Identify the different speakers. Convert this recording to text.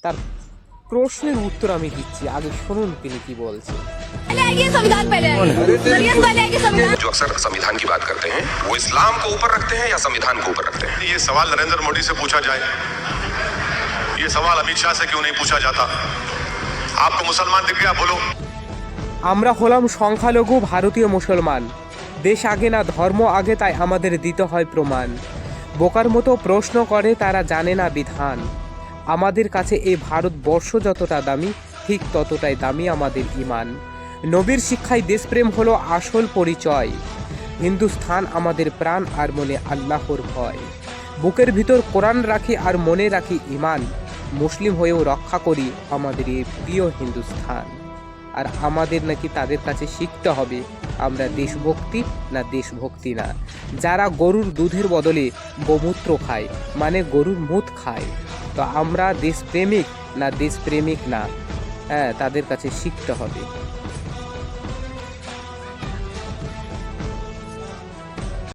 Speaker 1: তার প্রশ্নের উত্তর আমি দিচ্ছি, আগে শুনুন তিনি কি বলছেন।
Speaker 2: संविधान पहले आएगी, पहले आएगी संविधान।
Speaker 3: जो अक्सर संविधान की बात करते हैं वो इस्लाम को ऊपर रखते हैं या संविधान को ऊपर रखते हैं।
Speaker 4: ये सवाल नरेंद्र मोदी से पूछा जाए, ये सवाल अमित शाह से क्यों नहीं पूछा जाता? आपको मुसलमान दिख गया, बोलो।
Speaker 1: আমরা হলাম সংখ্যালঘু ভারতীয় মুসলমান, দেশ আগে না ধর্ম আগে, তাই আমাদের দিতে হয় প্রমাণ। বোকার মতো প্রশ্ন করে, তারা জানে না বিধান। আমাদের কাছে এই ভারতবর্ষ যতটা দামি, ঠিক ততটাই দামি আমাদের ঈমান। নবীর শিক্ষায় দেশপ্রেম হলো আসল পরিচয়। হিন্দুস্থান আমাদের প্রাণ, আর মনে আল্লাহর ভয়। বুকের ভিতর কোরআন রাখি আর মনে রাখি ঈমান। মুসলিম হয়েও রক্ষা করি আমাদের এই প্রিয় হিন্দুস্থান। আর আমাদের নাকি তাদের কাছে শিখতে হবে আমরা দেশভক্তি না দেশভক্তি না। যারা গরুর দুধের বদলে গোমূত্র খায়, মানে গরুর মুত খায়, তো আমরা দেশপ্রেমিক না দেশপ্রেমিক না, হ্যাঁ তাদের কাছে শিখতে হবে।